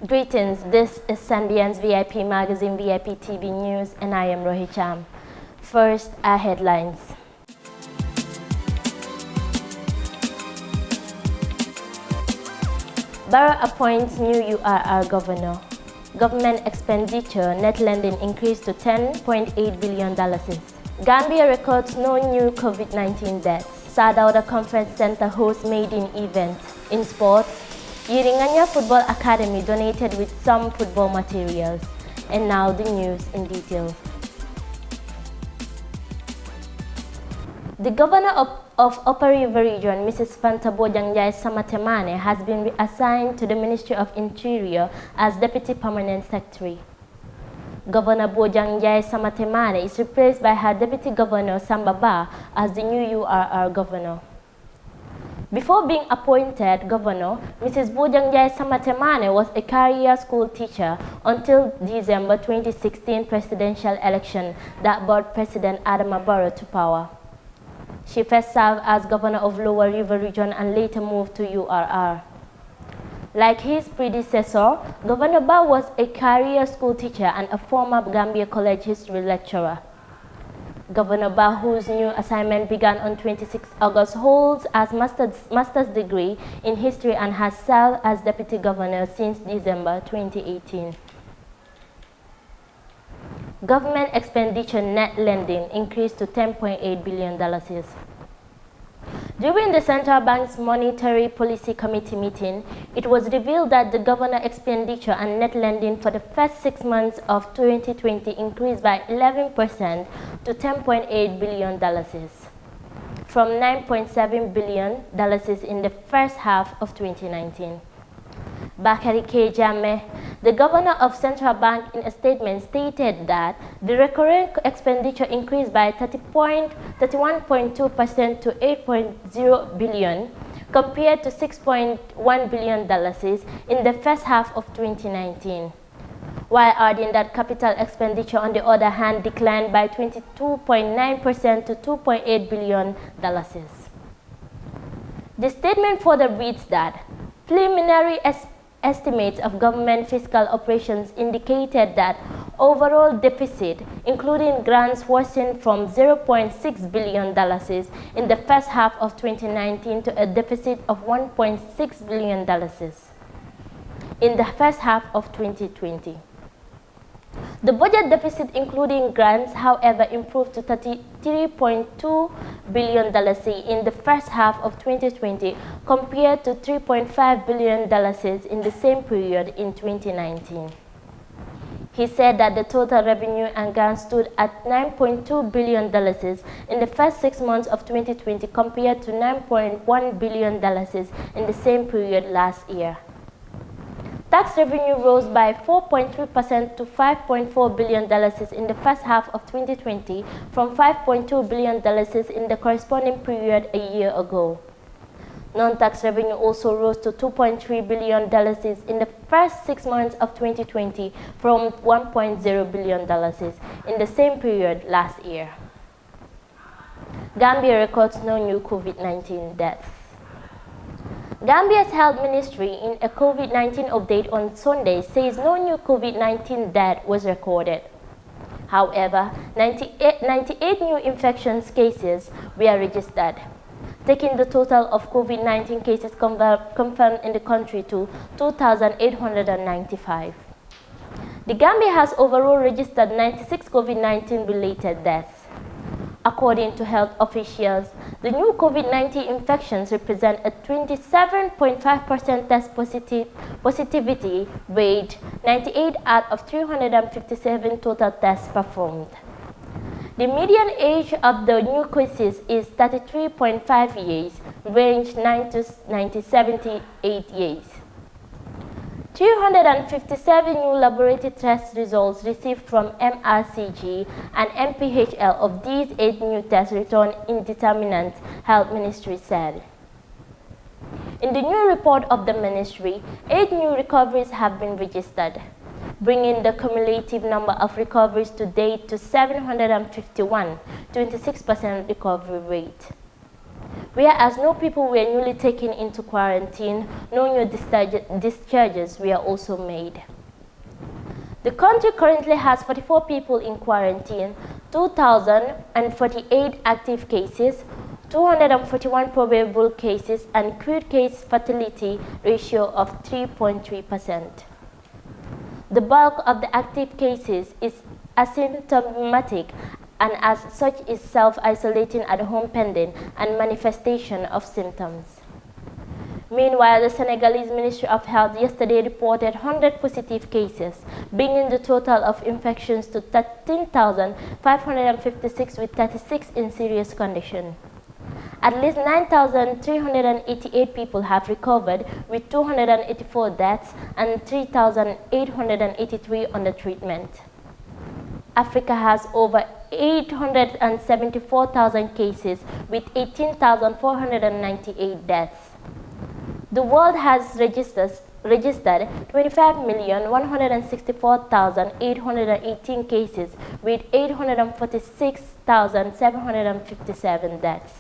Greetings, this is Sanbian's VIP Magazine VIP TV News and I am Rohi Cham. First, our headlines. Barrow appoints new URR governor. Government expenditure net lending increased to $10.8 billion. Gambia records no new COVID-19 deaths. Sadauda Conference Center hosts maiden event. In sports, Yiringanya Football Academy donated with some football materials. And now the news in detail. The governor of Upper River Region, Mrs. Fanta Bojang-Jai Samatemane, has been reassigned to the Ministry of Interior as Deputy Permanent Secretary. Governor Bojang-Jai Samatemane is replaced by her Deputy Governor Samba Ba as the new URR governor. Before being appointed governor, Mrs. Bojang-Jai Samatemane was a career school teacher until December 2016 presidential election that brought President Adama Barrow to power. She first served as governor of Lower River Region and later moved to URR. Like his predecessor, Governor Ba was a career school teacher and a former Gambia College history lecturer. Governor Ba, whose new assignment began on 26 August, holds a master's degree in history and has served as deputy governor since December 2018. Government expenditure net lending increased to $10.8 billion. During the Central Bank's Monetary Policy Committee meeting, it was revealed that the government expenditure and net lending for the first 6 months of 2020 increased by 11% to $10.8 billion, from $9.7 billion in the first half of 2019. Bakari K. Jammeh, the governor of Central Bank, in a statement stated that the recurring expenditure increased by 31.2% to $8.0 billion compared to $6.1 billion in the first half of 2019, while adding that capital expenditure, on the other hand, declined by 22.9% to $2.8 billion. The statement further reads that preliminary estimates of government fiscal operations indicated that overall deficit, including grants, worsened from $0.6 billion in the first half of 2019 to a deficit of $1.6 billion in the first half of 2020. The budget deficit, including grants, however, improved to $33.2 billion in the first half of 2020 compared to $3.5 billion in the same period in 2019. He said that the total revenue and grants stood at $9.2 billion in the first 6 months of 2020 compared to $9.1 billion in the same period last year. Tax revenue rose by 4.3% to $5.4 billion in the first half of 2020 from $5.2 billion in the corresponding period a year ago. Non-tax revenue also rose to $2.3 billion in the first 6 months of 2020 from $1.0 billion in the same period last year. Gambia records no new COVID-19 deaths. Gambia's Health Ministry, in a COVID-19 update on Sunday, says no new COVID-19 death was recorded. However, 98 new infections cases were registered, taking the total of COVID-19 cases confirmed in the country to 2,895. The Gambia has overall registered 96 COVID-19 related deaths. According to health officials, the new COVID-19 infections represent a 27.5% test positivity rate, 98 out of 357 total tests performed. The median age of the new cases is 33.5 years, range 9 to 78 years. 257 new laboratory test results received from MRCG and MPHL. Of these, 8 new tests returned indeterminate, Health Ministry said. In the new report of the ministry, 8 new recoveries have been registered, bringing the cumulative number of recoveries to date to 751, 26% recovery rate. Whereas no people were newly taken into quarantine, no new discharges were also made. The country currently has 44 people in quarantine, 2,048 active cases, 241 probable cases, and crude case fatality ratio of 3.3%. The bulk of the active cases is asymptomatic and as such is self-isolating at home pending and manifestation of symptoms. Meanwhile, the Senegalese Ministry of Health yesterday reported 100 positive cases, bringing the total of infections to 13,556 with 36 in serious condition. At least 9,388 people have recovered, with 284 deaths and 3,883 under treatment. Africa has over 874,000 cases with 18,498 deaths. The world has registered 25,164,818 cases with 846,757 deaths.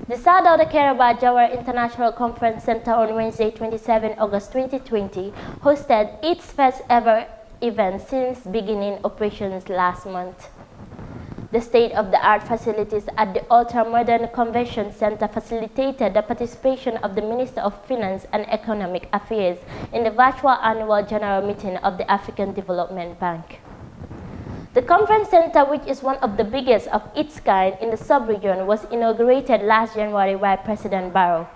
The Sir Dawda Kairaba Jawara International Conference Center on Wednesday, 27 August 2020, hosted its first ever event since beginning operations last month. The state-of-the-art facilities at the ultra-modern convention center facilitated the participation of the Minister of Finance and Economic Affairs in the virtual annual general meeting of the African Development Bank. The conference center, which is one of the biggest of its kind in the sub-region, was inaugurated last January by President Barrow.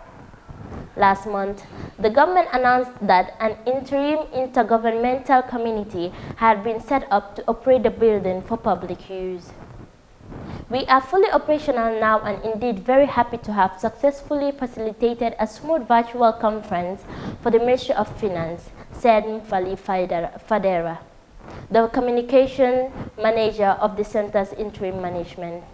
Last month, the government announced that an interim intergovernmental committee had been set up to operate the building for public use. We are fully operational now and indeed very happy to have successfully facilitated a smooth virtual conference for the Ministry of Finance, said Mfali Fadera, the communication manager of the center's interim management.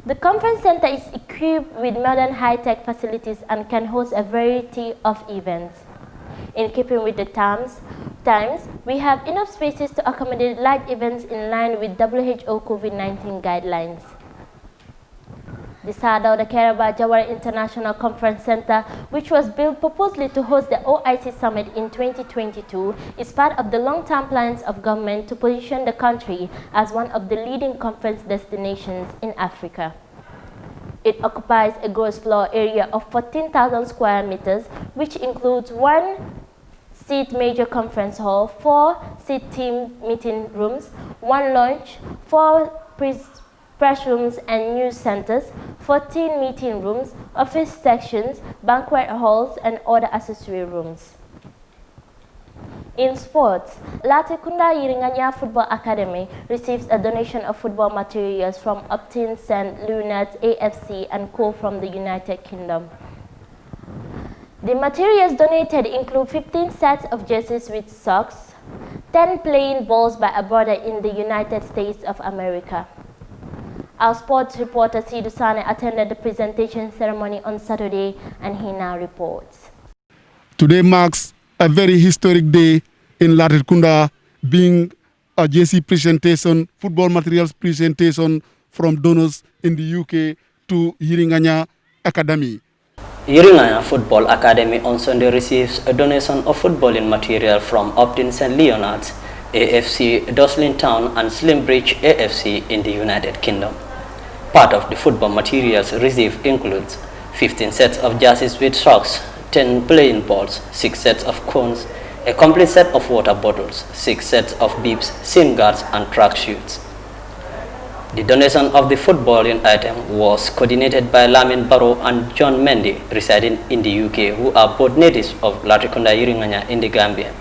The conference center is equipped with modern high-tech facilities and can host a variety of events. In keeping with the times, we have enough spaces to accommodate large events in line with WHO COVID-19 guidelines. The Sir Dawda Kairaba Jawara International Conference Center, which was built purposely to host the OIC Summit in 2022, is part of the long-term plans of government to position the country as one of the leading conference destinations in Africa. It occupies a gross floor area of 14,000 square meters, which includes 1-seat major conference hall, 4-seat team meeting rooms, 1 lounge, 4 press rooms and news centers, 14 meeting rooms, office sections, banquet halls, and other accessory rooms. In sports, Latrikunda Yiringanya Football Academy receives a donation of football materials from Upton St. Leonard's AFC and Co. from the United Kingdom. The materials donated include 15 sets of jerseys with socks, 10 playing balls by a brother in the United States of America. Our sports reporter Sidu Sane attended the presentation ceremony on Saturday, and he now reports. Today marks a very historic day in Latrikunda, being a jersey presentation, football materials presentation from donors in the UK to Yiringanya Academy. Yiringanya Football Academy on Sunday receives a donation of footballing material from Upton St. Leonard's, AFC Doslin Town and Slimbridge AFC in the United Kingdom. Part of the football materials received includes 15 sets of jerseys with socks, 10 playing balls, 6 sets of cones, a complete set of water bottles, 6 sets of bibs, shin guards, and track shoes. The donation of the footballing item was coordinated by Lamin Barrow and John Mendy, residing in the UK, who are both natives of Latrikunda Yiringanya in the Gambia.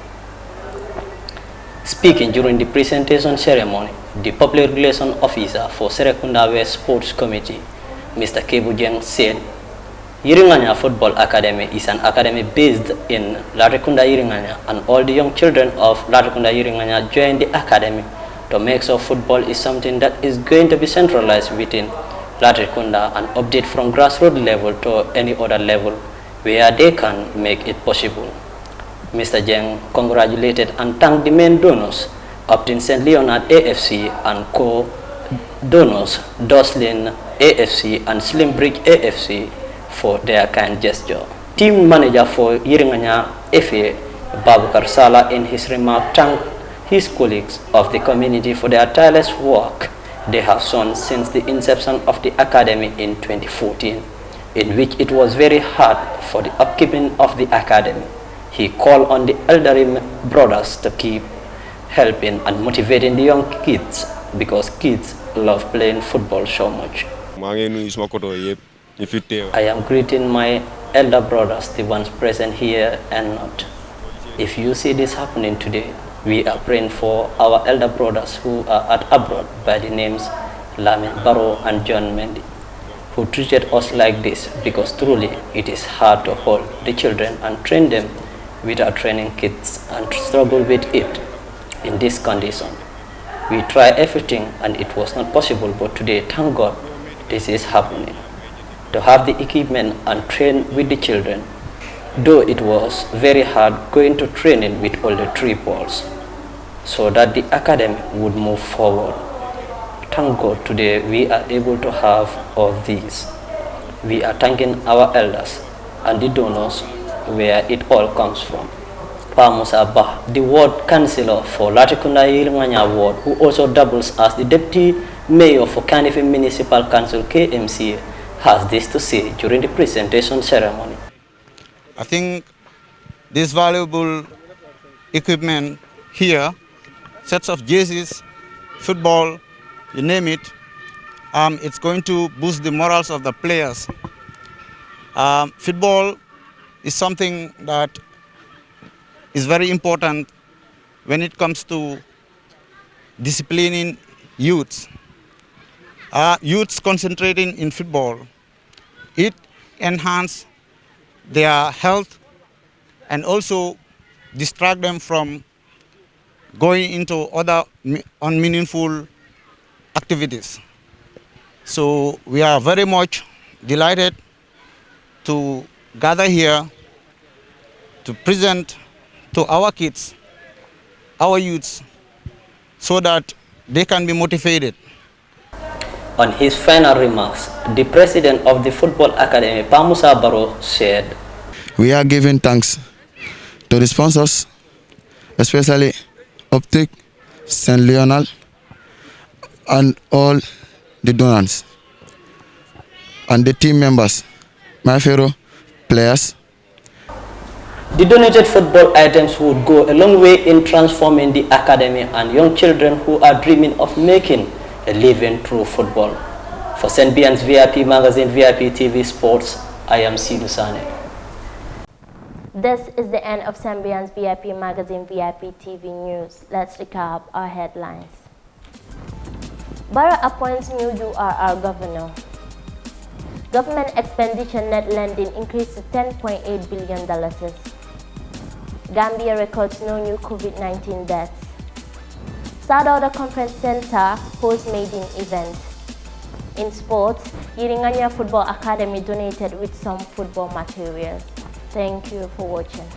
Speaking during the presentation ceremony, the Public Relations Officer for Serekunda West Sports Committee, Mr. Kebu Jeng, said, Yiringanya Football Academy is an academy based in Latrikunda Yiringanya, and all the young children of Latrikunda Yiringanya join the academy to make sure football is something that is going to be centralized within Latrikunda and update from grassroots level to any other level where they can make it possible. Mr. Jeng congratulated and thanked the main donors, Upton St. Leonard AFC and Co. donors Doslin AFC and Slimbridge AFC for their kind gesture. Team manager for Yiringanya FA, Babukar Sala, in his remark thanked his colleagues of the community for their tireless work they have shown since the inception of the academy in 2014, in which it was very hard for the upkeeping of the academy. He called on the elderly brothers to keep helping and motivating the young kids because kids love playing football so much. I am greeting my elder brothers, the ones present here and not. If you see this happening today, we are praying for our elder brothers who are at abroad by the names Lamin Barrow and John Mendy, who treated us like this because truly it is hard to hold the children and train them without training kids and struggle with it in this condition. We tried everything and it was not possible, but today, thank God, this is happening. To have the equipment and train with the children, though it was very hard going to training with all the 3 balls, so that the academy would move forward. Thank God today we are able to have all these. We are thanking our elders and the donors where it all comes from. Pa Musa Bah, the ward councillor for Latrikunda Yiringanya ward, who also doubles as the deputy mayor for Kanifi Municipal Council KMC, has this to say during the presentation ceremony. I think this valuable equipment here, sets of jerseys, football, you name it, it's going to boost the morals of the players. Football is something that is very important when it comes to disciplining youths. Youths concentrating in football, it enhances their health and also distract them from going into other unmeaningful activities. So we are very much delighted to gather here to present to our kids, our youths, so that they can be motivated. On his final remarks, the president of the Football Academy, Pa Musa Barrow, said, "We are giving thanks to the sponsors, especially Optic, St. Leonard, and all the donors, and the team members, my fellow players." The donated football items would go a long way in transforming the academy and young children who are dreaming of making a living through football. For St. Bian's VIP Magazine, VIP TV Sports, I am Sidou Sane. This is the end of St. Bian's VIP Magazine, VIP TV News. Let's recap our headlines. Barrow appoints new URR governor. Government expenditure net lending increased to $10.8 billion. Gambia records no new COVID-19 deaths. Sadauda Conference Center hosts maiden event. In sports, Yiringanya Football Academy donated with some football materials. Thank you for watching.